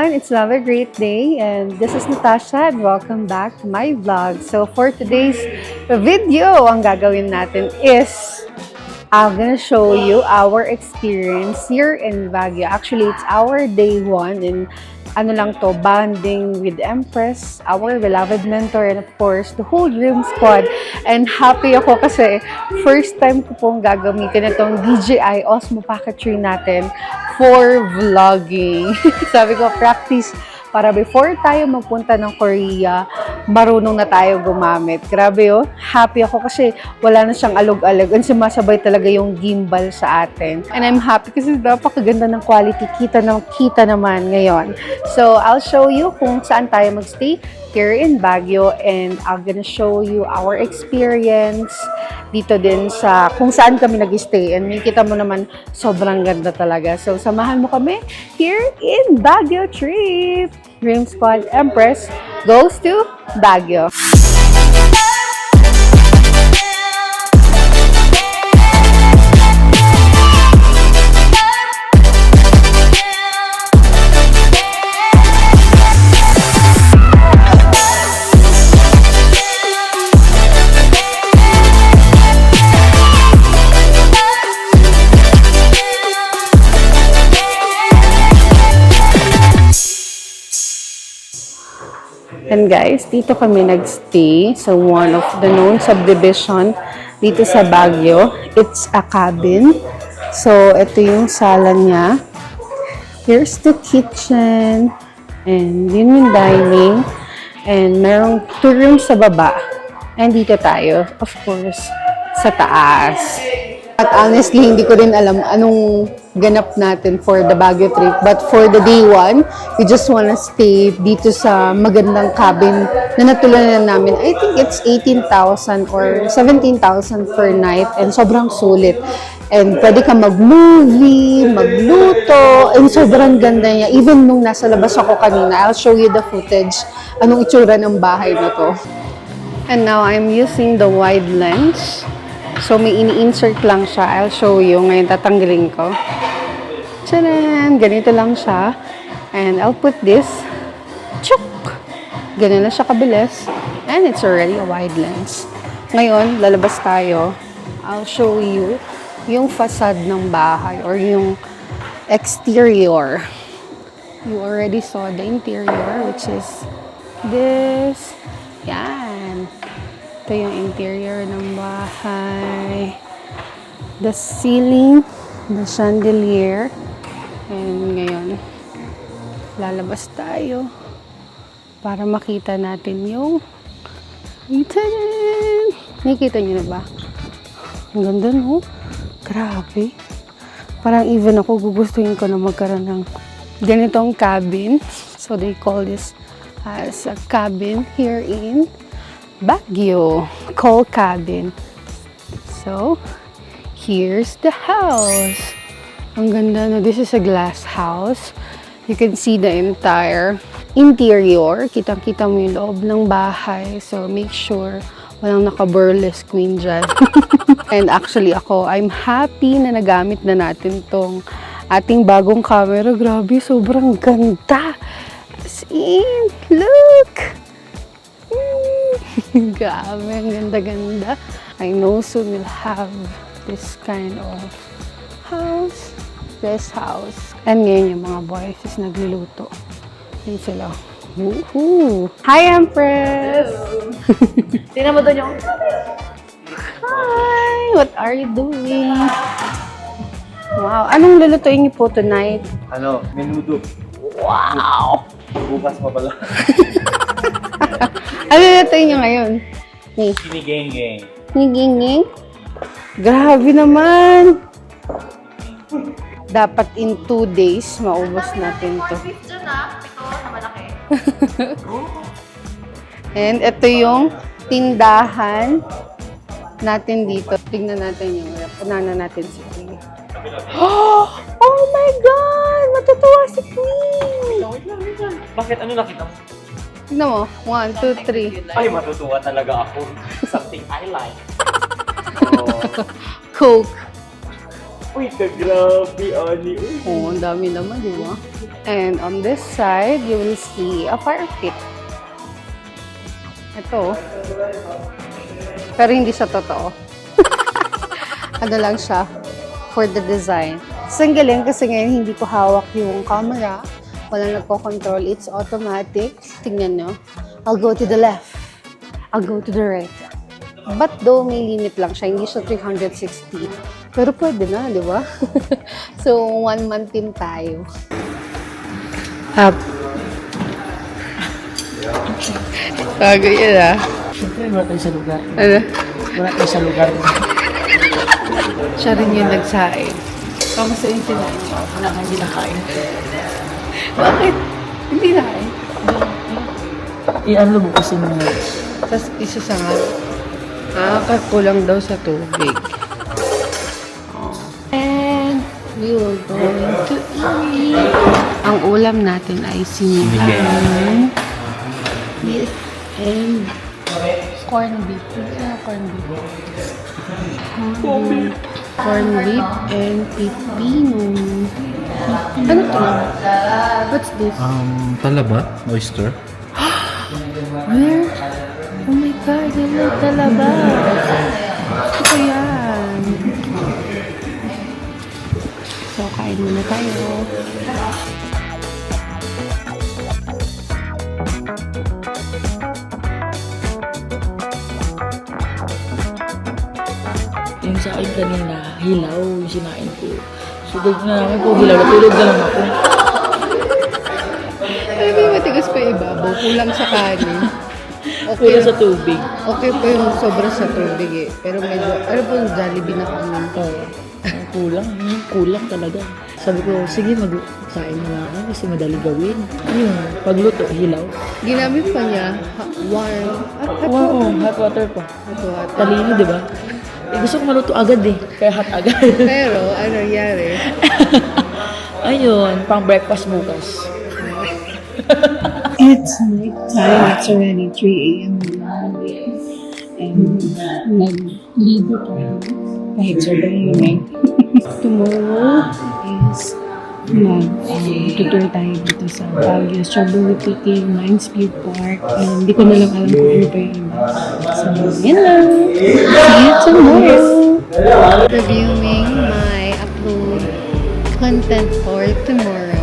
everyone, it's another great day and this is Natasha and welcome back to my vlog. So for today's video, ang gagawin natin is I'm gonna show you our experience here in Baguio. Actually, it's our day one and ano lang to, bonding with Empress, our beloved mentor, and of course, the whole Dream Squad. And happy ako kasi first time ko pong gagamitin itong DJI Osmo Pocket 3 natin for vlogging. Sabi ko, practice para before tayo magpunta ng Korea, marunong na tayo gumamit. Grabe oh, happy ako kasi wala na siyang alog-alog and sumasabay talaga yung gimbal sa atin. And I'm happy kasi napakaganda ng quality, kita naman ngayon. So, I'll show you kung saan tayo magstay here in Baguio and I'm gonna show you our experience dito din sa kung saan kami nag-stay. And makikita mo naman, sobrang ganda talaga. So, samahan mo kami here in Baguio trip. Dream Squad Empress goes to Baguio. And guys, dito kami nagstay sa one of the known subdivision dito sa Baguio. It's a cabin. So, ito yung sala niya. Here's the kitchen. And yun yung dining. And merong 2 rooms sa baba. And dito tayo, of course, sa taas. At honestly, hindi ko rin alam anong ganap natin for the Baguio trip. But for the day one, we just wanna stay dito sa magandang cabin na natulunan namin. I think it's 18,000 or 17,000 per night and sobrang sulit. And pwede ka mag-movie, magluto, and sobrang ganda niya. Even nung nasa labas ako kanina, I'll show you the footage, anong itsura ng bahay na to. And now, I'm using the wide lens. So, may ini-insert lang siya. I'll show you. Ngayon, tatanggalin ko. Tcharan! Ganito lang siya. And I'll put this. Chuk! Ganun na siya kabilis. And it's already a wide lens. Ngayon, lalabas tayo. I'll show you yung facade ng bahay or yung exterior. You already saw the interior, which is this. Yan. Ito yung interior ng bahay. The ceiling, the chandelier. And ngayon, lalabas tayo para makita natin yung tadaan! Nakikita nyo na ba? Ang ganda, no? Grabe. Parang even ako gugustuhin ko na magkaroon ng ganitong cabin. So they call this as a cabin here in Baguio, coal cabin. So, here's the house. Ang ganda na. This is a glass house. You can see the entire interior. Kitang-kita mo yung loob ng bahay. So, make sure walang naka-burlesque queen dyan. And actually ako, I'm happy na nagamit na natin tong ating bagong camera. Grabe, sobrang ganda. As in, look! Grabe, ang ganda-ganda. I know soon we'll have this kind of house. This house. And ngayon yung mga boys is nagluluto. Yun sila. Woohoo! Hi, Empress! Tingnan mo doon yung... Hi! What are you doing? Wow! Anong lulutuin niyo po tonight? Menudo. Wow! Bukas pa pala. Ano lulutuin niyo ngayon? Ni? Sinigeng-geng. Nginging? Grabe naman! Dapat in 2 days, maubos natin to. Beef dyan ah. Ito na malaki. And ito yung tindahan natin dito. Tingnan natin yung punana natin si Queen. Oh my God! Matutuwa si Queen! Wait lang. Bakit? Ano nakita mo? Tignan mo. 1, 2, 3. Ay, matutuwa talaga ako. Something I like. Coke. Uy, grabe, Ani. Oh, ang dami naman, di ba? And on this side, you will see a fire pit. Ito. Pero hindi siya totoo. Ano lang siya for the design. So, ang galing kasi ngayon hindi ko hawak yung camera. Walang nagko-control. It's automatic. Tingnan nyo. I'll go to the left. I'll go to the right. But though, may limit lang siya. Hindi siya 360. Pero pwede na, di ba? So, 1 month din tayo. Up. Bago yun ah. Siyempre, wala tayo sa lugar. Ano? Wala tayo sa lugar. Siya rin yung nagsain. Kamusta yung sinain? Wala kang hindi nakain. Bakit? Hindi na eh. I-ano mo kasi mo. Tapos isa sa nga. Kulang daw sa tubig. And we will going to eat. Ang ulam natin ay sinigang. Yes. And corned beef. Corned beef. Corned beef and pipino. Ano to? What's this? Talaba? Oyster? Where? Oh my God, I like talaba. Ito yan. So, kain muna tayo. Yung sa akin kanina, hilaw yung sinain ko. So, doon na namin kung hilaw, natulog na lang ako. Ay, may matigas pa yung ibabaw. Kulang sa kanin. Kulang sa tubig. Okay pa yung sobra sa tubig eh. Pero medyo, ano po yung Jollibee na kanin? Oo. Kulang talaga. Sabi ko, sige, magsain na lang ako kasi madali gawin. Yung pagluto, hilaw. Ginamit pa niya, warm. Oo, hot water pa. Hot water. Talino, di ba? Eh, gusto ko maluto agad eh. Kaya hot agad. Pero, ano nangyari? Ayun, pang breakfast bukas. It's night time. It's already 3 a.m. And nagligo tayo kahit sobrang lamig. Tomorrow is tutur tayo dito sa Baguio Strawberry Picking, Mindspeed Park. And hindi ko na lang alam kung ano pa yung iba. So, yan lang. See you tomorrow. Reviewing my upload content for tomorrow.